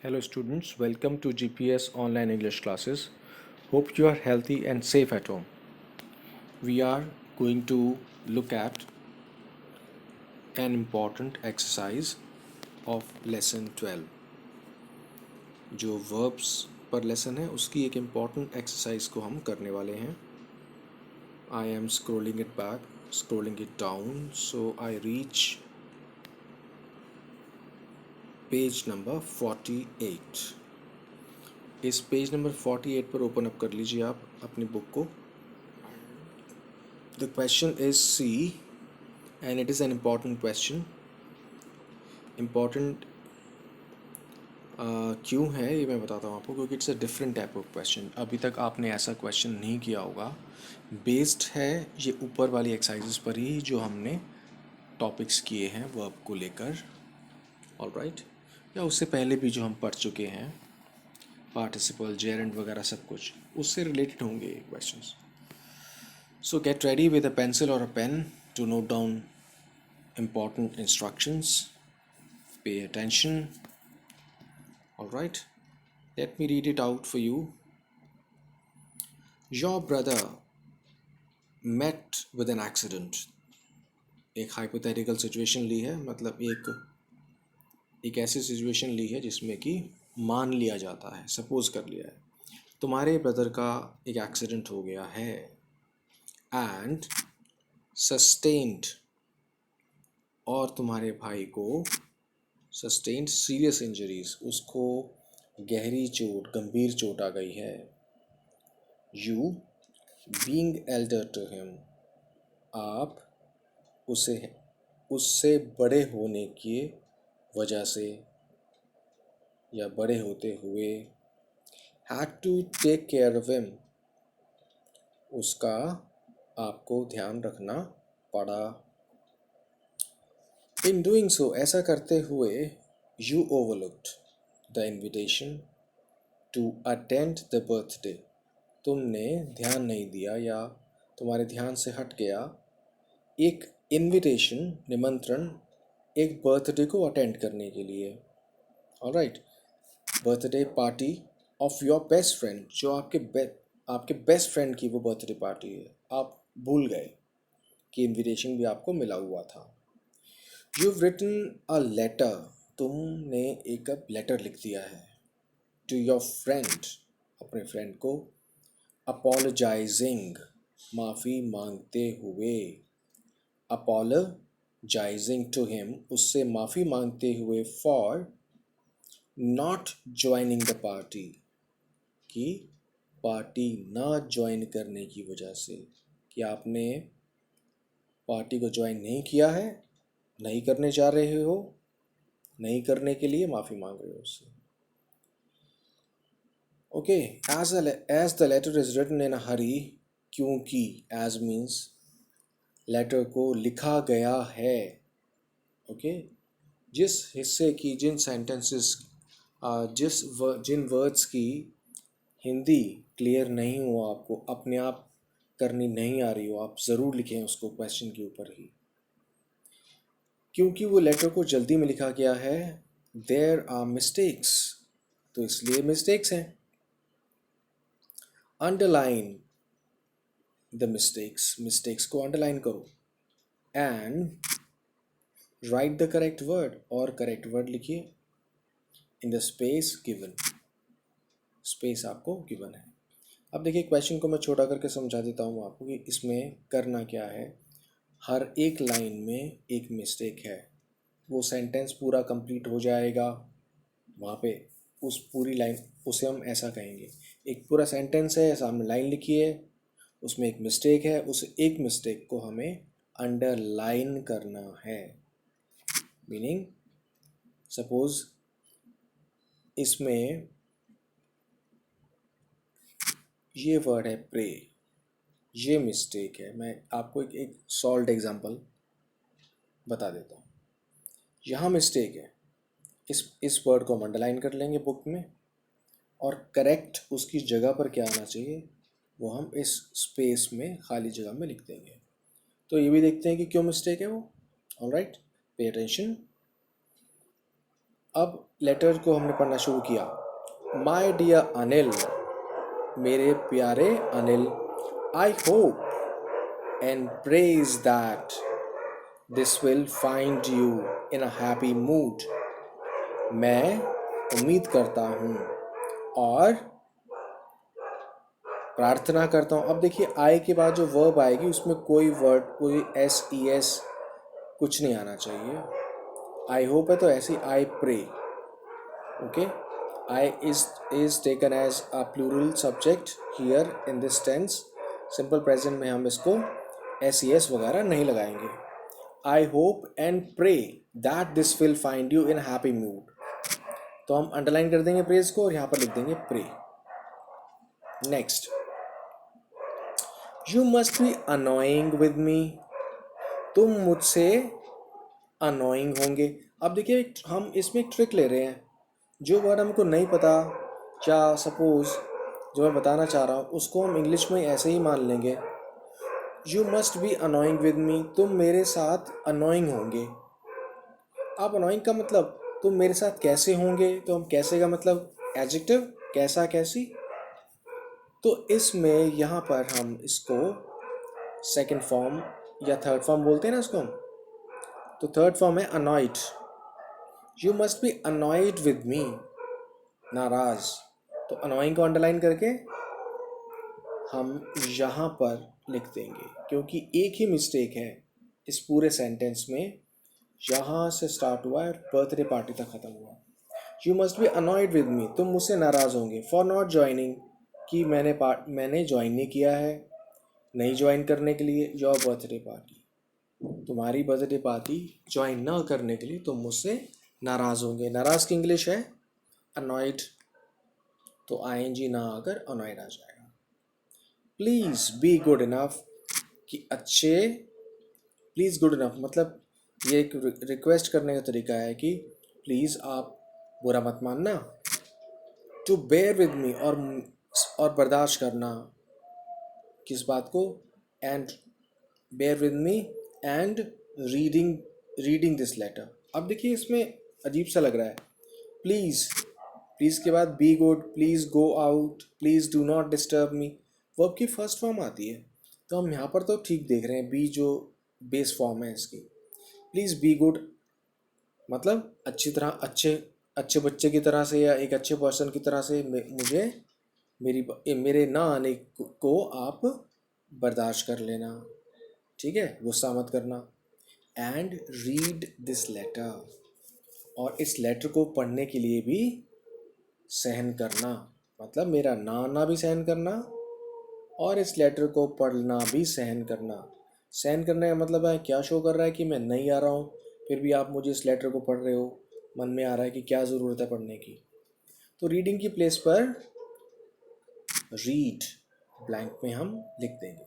Hello students, welcome to GPS online English classes. Hope you are healthy and safe at home. We are going to look at an important exercise of lesson 12. जो verbs पर lesson है उसकी एक important exercise को हम करने वाले हैं. I am scrolling it back, scrolling it down, so I reach page number 48. इस पेज नंबर 48 पर ओपन अप कर लीजिए आप अपनी बुक को. The question is C and it is an important question. Important क्यों है ये मैं बताता हूँ आपको, क्योंकि it's a different type of question. अभी तक आपने ऐसा क्वेश्चन नहीं किया होगा. बेस्ड है ये ऊपर वाली एक्सरसाइजेस पर ही जो हमने टॉपिक्स किए हैं वर्ब को लेकर. ऑलराइट, या उससे पहले भी जो हम पढ़ चुके हैं पार्टिसिपल जेरेंड वगैरह सब कुछ उससे रिलेटेड होंगे ये questions. So get ready with a pencil or a pen to note down important instructions. Pay attention. Alright, let me read it out for you. Your brother met with an accident. एक hypothetical situation ली है, मतलब एक ऐसी situation ली है जिसमें कि मान लिया जाता है, सपोज कर लिया है तुम्हारे ब्रदर का एक एक्सीडेंट हो गया है and sustained, और तुम्हारे भाई को sustained serious injuries, उसको गहरी चोट गंभीर चोट आ गई है. You being elder to him, आप उससे बड़े होने की वजह से या बड़े होते हुए had to take care of him, उसका आपको ध्यान रखना पड़ा. In doing so, ऐसा करते हुए you overlooked the invitation to attend the birthday, तुमने ध्यान नहीं दिया या तुम्हारे ध्यान से हट गया एक इनविटेशन निमंत्रण एक बर्थडे को अटेंड करने के लिए. Alright, birthday party of your best friend, जो आपके बेस्ट फ्रेंड की वो बर्थडे पार्टी है, आप भूल गए कि इनविटेशन भी आपको मिला हुआ था. You've written a letter, तुमने एक लेटर लिख दिया है to your friend, अपने फ्रेंड को, apologizing, माफ़ी मांगते हुए, apologizing to him, उससे माफ़ी मांगते हुए for not joining the party, कि पार्टी ना ज्वाइन करने की वजह से, कि आपने पार्टी को ज्वाइन नहीं किया है, नहीं करने जा रहे हो, नहीं करने के लिए माफ़ी मांग रहे हो उससे. Okay, as the letter is written in a hurry, क्योंकि as means लेटर को लिखा गया है. ओके, जिस हिस्से की जिन सेंटेंसेस जिन वर्ड्स की हिंदी क्लियर नहीं हो, आपको अपने आप करनी नहीं आ रही हो, आप ज़रूर लिखें उसको क्वेश्चन के ऊपर ही. क्योंकि वो लेटर को जल्दी में लिखा गया है, देयर आर मिस्टेक्स, तो इसलिए मिस्टेक्स हैं. अंडरलाइन द मिस्टेक्स, मिस्टेक्स को अंडरलाइन करो. And right the correct word, और करेक्ट वर्ड लिखिए in the space given, space आपको गिवन है. अब देखिए क्वेश्चन को मैं छोटा करके समझा देता हूँ आपको कि इसमें करना क्या है. हर एक लाइन में एक मिस्टेक है, वो सेंटेंस पूरा कंप्लीट हो जाएगा वहाँ पे उस पूरी लाइन, उसे हम ऐसा कहेंगे एक पूरा सेंटेंस है, सामने लाइन लिखी है, उसमें एक मिस्टेक है, उस एक मिस्टेक को हमें अंडरलाइन करना है. मीनिंग सपोज इसमें ये वर्ड है प्रे, ये मिस्टेक है. मैं आपको एक सॉल्ड एग्जांपल बता देता हूँ. यहाँ मिस्टेक है, इस वर्ड को हम अंडरलाइन कर लेंगे बुक में, और करेक्ट उसकी जगह पर क्या आना चाहिए वो हम इस स्पेस में खाली जगह में लिख देंगे. तो ये भी देखते हैं कि क्यों मिस्टेक है वो. Alright, pay attention. अब लेटर को हमने पढ़ना शुरू किया। माय डियर अनिल, मेरे प्यारे अनिल, आई hope and praise that this will find you in a happy mood. मैं उम्मीद करता हूँ और प्रार्थना करता हूँ। अब देखिए आई के बाद जो वर्ब आएगी उसमें कोई वर्ड, कोई एस ई एस कुछ नहीं आना चाहिए। आई होप है तो ऐसे I pray. Okay, I is taken as a plural subject here in this tense. Simple present में हम इसको एस ई एस वगैरह नहीं लगाएंगे। I hope and pray that this will find you in happy mood. तो हम underline कर देंगे प्रेज को और यहाँ पर लिख देंगे pray. Next, you must be annoying with me, तुम मुझसे अनोइंग होंगे। अब देखिए हम इसमें एक ट्रिक ले रहे हैं। जो वर्ड हमको नहीं पता, या सपोज जो मैं बताना चाह रहा हूँ उसको हम इंग्लिश में ऐसे ही मान लेंगे। You must be annoying with me, तुम मेरे साथ अनोइंग होंगे। अब अनोइंग का मतलब तुम मेरे साथ कैसे होंगे, तो हम कैसे का मतलब एडजेक्टिव, कैसा, कैसी। तो इसमें यहाँ पर हम इसको सेकंड फॉर्म या थर्ड फॉर्म बोलते हैं ना इसको हम। तो थर्ड फॉर्म है annoyed. You must B annoyed with me, नाराज। तो अनोइंग को अंडरलाइन करके हम यहाँ पर लिख देंगे, क्योंकि एक ही मिस्टेक है इस पूरे सेंटेंस में, यहाँ से स्टार्ट हुआ है और बर्थडे पार्टी तक ख़त्म हुआ। You must B annoyed with me, तुम मुझसे नाराज़ होंगे। फॉर नॉट ज्वाइनिंग, कि मैंने ज्वाइन नहीं किया है, नहीं ज्वाइन करने के लिए। योर बर्थडे पार्टी, तुम्हारी बर्थडे पार्टी ज्वाइन ना करने के लिए तुम मुझसे नाराज़ होंगे। नाराज़ की इंग्लिश है अनॉइड, तो आईएनजी ना आकर अनॉइड आ जाएगा। प्लीज़ बी गुड इनफ, कि अच्छे, प्लीज़ गुड इनफ मतलब ये एक रिक्वेस्ट करने का तरीका है कि प्लीज़ आप बुरा मत मानना। टू बेयर विद मी, और बर्दाश्त करना किस बात को, and bear with me and reading reading this letter. अब देखिए इसमें अजीब सा लग रहा है। प्लीज़, प्लीज़ के बाद be good, please go out, please do not disturb me, verb की फर्स्ट फॉर्म आती है। तो हम यहाँ पर तो ठीक देख रहे हैं, बी जो बेस फॉर्म है इसकी। प्लीज़ बी गुड मतलब अच्छी तरह, अच्छे अच्छे बच्चे की तरह से या एक अच्छे पर्सन की तरह से मुझे मेरे ना आने को आप बर्दाश्त कर लेना, ठीक है, गुस्सा मत करना। एंड रीड दिस लेटर, और इस लेटर को पढ़ने के लिए भी सहन करना, मतलब मेरा ना आना भी सहन करना और इस लेटर को पढ़ना भी सहन करना। सहन करने का मतलब है क्या शो कर रहा है कि मैं नहीं आ रहा हूँ, फिर भी आप मुझे इस लेटर को पढ़ रहे हो। मन में आ रहा है कि क्या ज़रूरत है पढ़ने की। तो रीडिंग की प्लेस पर रीड ब्लैंक में हम लिख देंगे।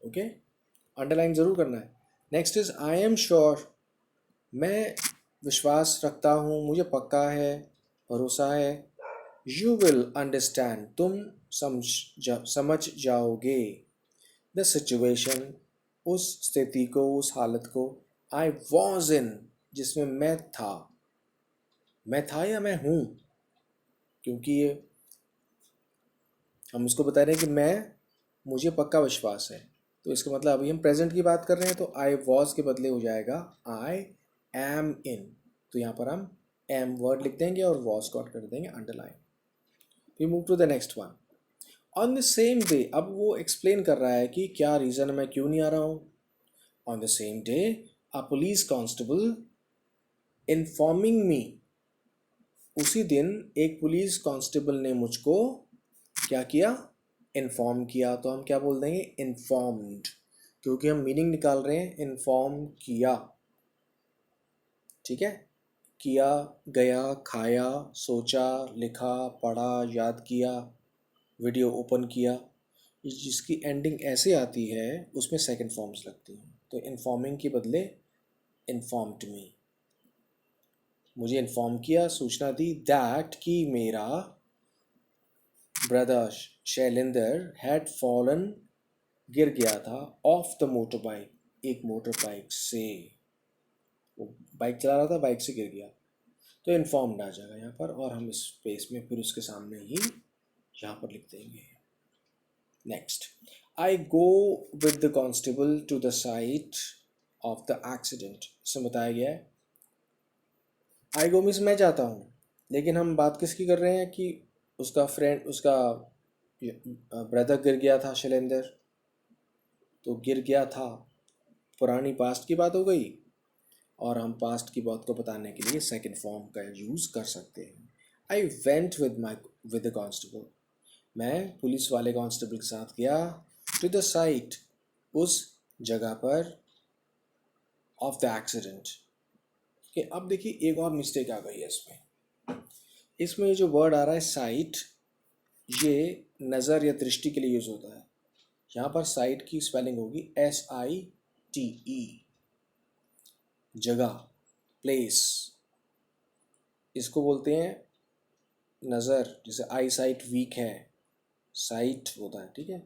ओके, अंडरलाइन ज़रूर करना है। Next is I am sure, मैं विश्वास रखता हूँ, मुझे पक्का है, भरोसा है। यू विल अंडरस्टैंड, तुम समझ जाओगे। द सिचुएशन, उस स्थिति को, उस हालत को। आई वॉज इन, जिसमें मैं था। मैं था या मैं हूँ, क्योंकि ये हम उसको बता रहे हैं कि मुझे पक्का विश्वास है। तो इसका मतलब अभी हम प्रेजेंट की बात कर रहे हैं, तो आई वॉज के बदले हो जाएगा आई एम इन। तो यहाँ पर हम एम वर्ड लिख देंगे और वॉज को कर देंगे underline. We move to the next one. On the same day, अब वो एक्सप्लेन कर रहा है कि क्या रीज़न है, मैं क्यों नहीं आ रहा हूँ। On the same day a police constable informing मी, उसी दिन एक पुलिस कांस्टेबल ने मुझको क्या किया, इन्फॉर्म किया। तो हम क्या बोल देंगे, इन्फॉर्म्ड, क्योंकि हम मीनिंग निकाल रहे हैं। इन्फॉर्म किया, ठीक है, किया, गया, खाया, सोचा, लिखा, पढ़ा, याद किया, वीडियो ओपन किया। जिसकी एंडिंग ऐसे आती है उसमें सेकंड फॉर्म्स लगती हैं। तो इन्फॉर्मिंग के बदले इन्फॉर्म्ड मी, मुझे इन्फॉर्म किया, सूचना दी, दैट कि मेरा ब्रदर शैलेंदर हैड फॉलन, गिर गया था, ऑफ द मोटर बाइक, एक मोटर बाइक से। वो बाइक चला रहा था, बाइक से गिर गया। तो इन्फॉर्म्ड आ जाएगा यहाँ पर, और हम इस स्पेस में फिर उसके सामने ही यहाँ पर लिख देंगे। Next, I go with the constable to the site of the accident. इसमें बताया गया है आई गो मीन्स मैं जाता हूँ, लेकिन हम बात किसकी कर रहे हैं कि उसका फ्रेंड, उसका ब्रदर गिर गया था शैलेंद्र, तो गिर गया था पुरानी पास्ट की बात हो गई, और हम पास्ट की बात को बताने के लिए सेकंड फॉर्म का यूज़ कर सकते हैं। I went with the constable, मैं पुलिस वाले कांस्टेबल के साथ गया, टू द साइट, उस जगह पर, ऑफ द एक्सीडेंट। कि अब देखिए एक और मिस्टेक आ गई है इसमें ये जो वर्ड आ रहा है साइट, ये नज़र या दृष्टि के लिए यूज़ होता है। यहाँ पर साइट की स्पेलिंग होगी SITE, जगह, प्लेस। इसको बोलते हैं नज़र, जैसे आई साइट वीक है, साइट होता है, ठीक है,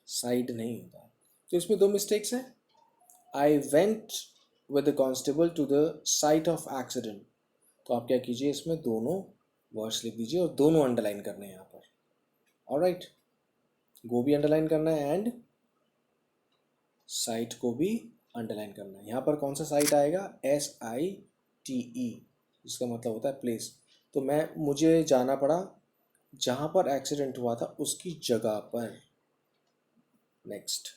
साइड नहीं होता। तो इसमें दो मिस्टेक्स हैं। I went with the constable to the site of accident, तो आप क्या कीजिए, इसमें दोनों वर्ड्स लिख दीजिए और दोनों अंडरलाइन करने हैं यहाँ पर। ऑलराइट, गो भी अंडरलाइन करना है एंड साइट को भी अंडरलाइन करना है। यहाँ पर कौन सा साइट आएगा, SITE, जिसका मतलब होता है प्लेस। तो मुझे जाना पड़ा जहाँ पर एक्सीडेंट हुआ था उसकी जगह पर। Next,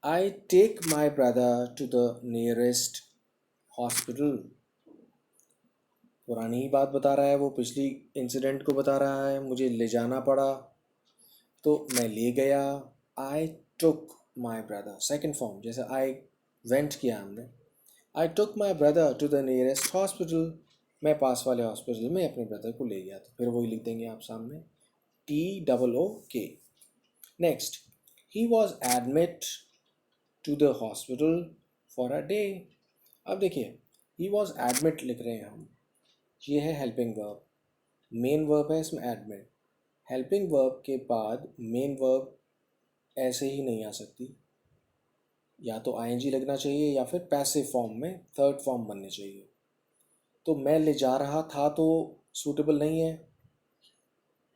I take my brother to the nearest hospital. पुरानी ही बात बता रहा है, वो पिछली इंसिडेंट को बता रहा है, मुझे ले जाना पड़ा तो मैं ले गया। I took my brother, second form, जैसे आई वेंट किया हमने, I took my brother to the nearest hospital, मैं पास वाले हॉस्पिटल में अपने ब्रदर को ले गया। तो फिर वही लिख देंगे आप सामने, TOOK। Next, he was admitted to the hospital for a day. अब देखिए, ही वॉज एडमिट लिख रहे हैं हम, ये है हेल्पिंग वर्ब, मेन वर्ब है इसमें एडमिट। हेल्पिंग वर्ब के बाद मेन वर्ब ऐसे ही नहीं आ सकती, या तो ING लगना चाहिए या फिर पैसिव फॉर्म में थर्ड फॉर्म बनने चाहिए। तो मैं ले जा रहा था तो सूटेबल नहीं है,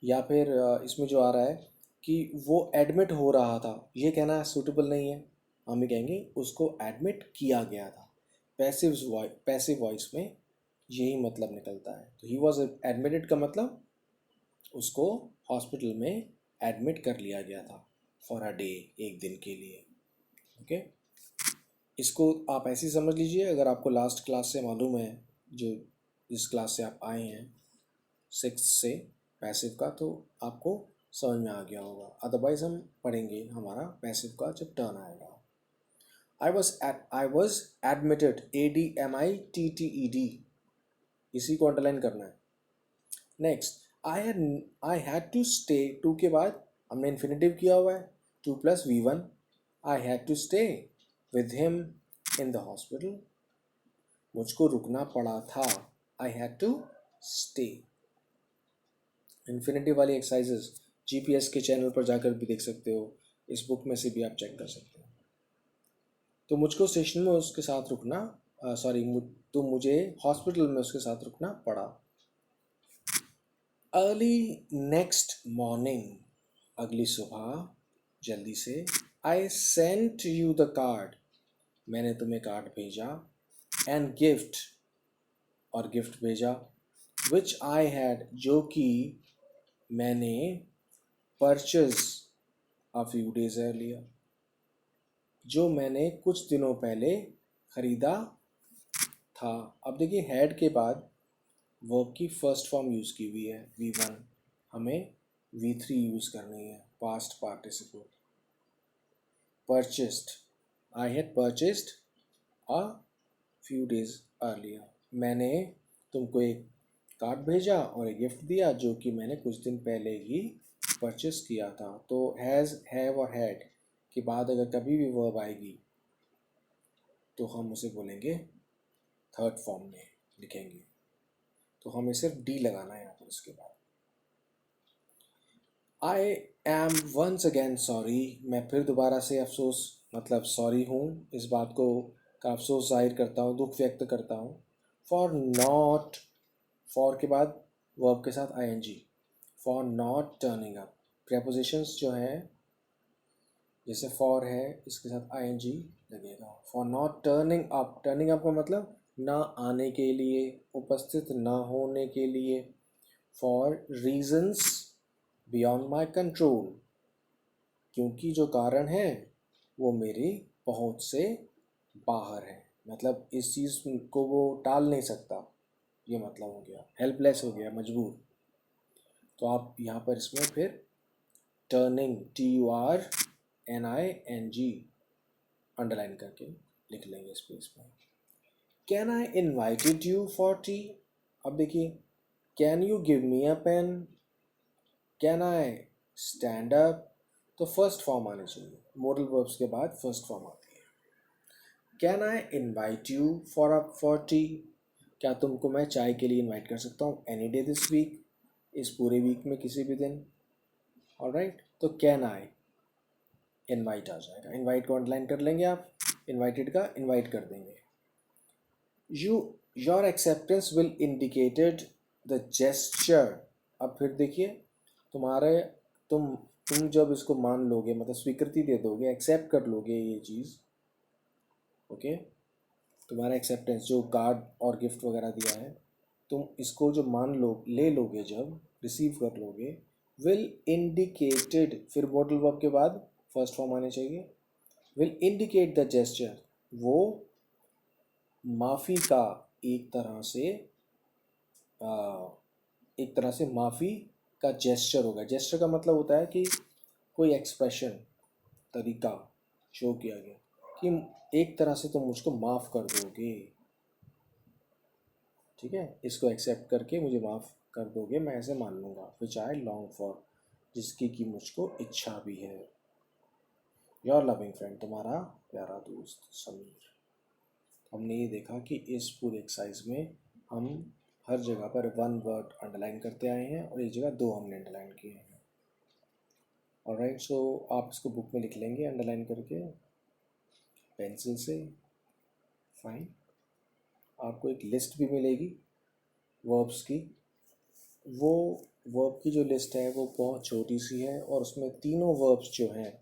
या फिर इसमें जो आ रहा है कि वो एडमिट हो रहा था, ये कहना सूटेबल नहीं है। हम ये कहेंगे उसको एडमिट किया गया था। पैसिव वॉइस में यही मतलब निकलता है। तो ही वॉज एडमिटेड का मतलब उसको हॉस्पिटल में एडमिट कर लिया गया था फॉर अ डे, एक दिन के लिए। ओके, इसको आप ऐसे ही समझ लीजिए, अगर आपको लास्ट क्लास से मालूम है, जो जिस क्लास से आप आए हैं 6 से पैसिव का, तो आपको समझ में आ गया होगा। अदरवाइज हम पढ़ेंगे हमारा पैसिव का जब टर्न आएगा। आई वॉज एडमिटेड, ADMITTED, इसी को अंडरलाइन करना है। Next, I had to stay, to के बाद हमने इन्फिनेटिव किया हुआ है, 2 + V1। I had to stay with him in the hospital, मुझको रुकना पड़ा था। I had to stay. Infinitive वाली एक्सरसाइजेस GPS के चैनल पर जाकर भी देख सकते हो, इस बुक में से भी आप चेक कर सकते हो। तो मुझको स्टेशन में उसके साथ रुकना, तो मुझे हॉस्पिटल में उसके साथ रुकना पड़ा। अर्ली नेक्स्ट मॉर्निंग, अगली सुबह जल्दी से। I sent you the card, मैंने तुम्हें कार्ड भेजा। एंड गिफ्ट, और गिफ्ट भेजा। विच आई हैड, जो कि मैंने purchase a few days earlier, जो मैंने कुछ दिनों पहले ख़रीदा था। अब देखिए, हैड के बाद वर्ब की फर्स्ट फॉर्म यूज़ की हुई है V1, हमें V3 यूज़ करनी है, past participle. Purchased, I had purchased a few days earlier, मैंने तुमको एक कार्ड भेजा और एक गिफ्ट दिया जो कि मैंने कुछ दिन पहले ही परचेस किया था। तो हैज़, हैव और हैड के बाद अगर कभी भी वर्ब आएगी तो हम उसे बोलेंगे थर्ड फॉर्म में लिखेंगे। तो हमें सिर्फ D लगाना है यहाँ पर उसके बाद। I am once again sorry, मैं फिर दोबारा से अफसोस, मतलब सॉरी हूँ, इस बात को का अफसोस जाहिर करता हूँ, दुख व्यक्त करता हूँ। फॉर नॉट फॉर के बाद वर्ब के साथ ing, for not turning up. Prepositions जो हैं, जैसे फॉर है इसके साथ ing लगेगा। For not turning up, turning up का मतलब ना आने के लिए, उपस्थित ना होने के लिए। For reasons beyond my control, क्योंकि जो कारण है वो मेरी पहुंच से बाहर है, मतलब इस चीज़ को वो टाल नहीं सकता, ये मतलब हो गया। हेल्पलेस हो गया, मजबूर। तो आप यहाँ पर इसमें फिर टर्निंग, TURNING अंडरलाइन करके लिख लेंगे स्पेस में। Can I invited you for tea. अब देखिए, can you give me a pen, can I stand up, तो फर्स्ट फॉर्म आनी चाहिए। मॉडल वर्ब्स के बाद फर्स्ट फॉर्म आती है। Can I invite you for T, क्या तुमको मैं चाय के लिए इनवाइट कर सकता हूँ एनी डे दिस वीक, इस पूरे वीक में किसी भी दिन। ऑलराइट, तो कैन आई, इनवाइट आ जाएगा। इनवाइट को अंडरलाइन कर लेंगे आप, इनवाइटेड का इनवाइट कर देंगे। You your acceptance will indicated the gesture. अब फिर देखिए, तुम्हारे तुम जब इसको मान लोगे, मतलब स्वीकृति दे दोगे, एक्सेप्ट कर लोगे ये चीज़, ओके, तुम्हारा एक्सेप्टेंस जो कार्ड और गिफ्ट वगैरह दिया है, तुम इसको जो मान लो, ले लोगे, जब रिसीव कर लोगे, विल इंडिकेटेड, फिर बॉटल वर्ब के बाद फर्स्ट फॉर्म आने चाहिए। विल इंडिकेट द जेस्चर, वो माफ़ी का एक तरह से माफ़ी का जेस्चर होगा। जेस्चर का मतलब होता है कि कोई एक्सप्रेशन, तरीका शो किया गया कि एक तरह से तुम मुझको माफ़ कर दोगे, ठीक है, इसको एक्सेप्ट करके मुझे माफ़ कर दोगे, मैं ऐसे मान लूँगा। विच आई लॉन्ग फॉर, जिसकी कि मुझको इच्छा भी है। योर लविंग फ्रेंड, तुम्हारा प्यारा दोस्त समीर। हमने ये देखा कि इस पूरे एक्सरसाइज में हम हर जगह पर वन वर्ड अंडरलाइन करते आए हैं और एक जगह दो हमने अंडरलाइन किए हैं। ऑलराइट, सो आप इसको बुक में लिख लेंगे अंडरलाइन करके पेंसिल से। फाइन, आपको एक लिस्ट भी मिलेगी वर्ब्स की। वो वर्ब की जो लिस्ट है वो बहुत छोटी सी है और उसमें तीनों वर्ब्स जो हैं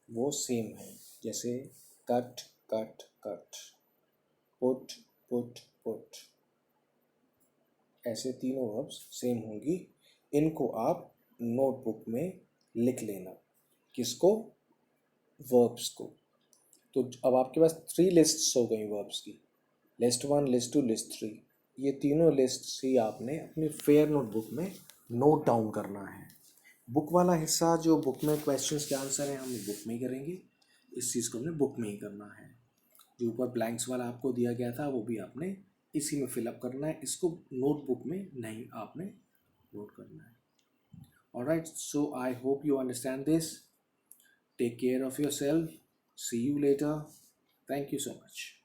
वो सेम हैं, जैसे cut cut cut, put put put, ऐसे तीनों वर्ब्स सेम होंगी। इनको आप नोटबुक में लिख लेना। किसको? वर्ब्स को। तो अब आपके पास 3 लिस्ट्स हो गई वर्ब्स की, लिस्ट 1, लिस्ट 2, लिस्ट 3। ये तीनों लिस्ट्स ही आपने अपनी फेयर नोटबुक में नोट डाउन करना है। बुक वाला हिस्सा जो बुक में क्वेश्चंस के आंसर हैं हम बुक में ही करेंगे, इस चीज़ को हमने बुक में ही करना है। जो ऊपर ब्लैंक्स वाला आपको दिया गया था वो भी आपने इसी में फिलअप करना है, इसको नोटबुक में नहीं आपने नोट करना है। Alright, so I hope you understand this. Take care of yourself. See you later. Thank you so much.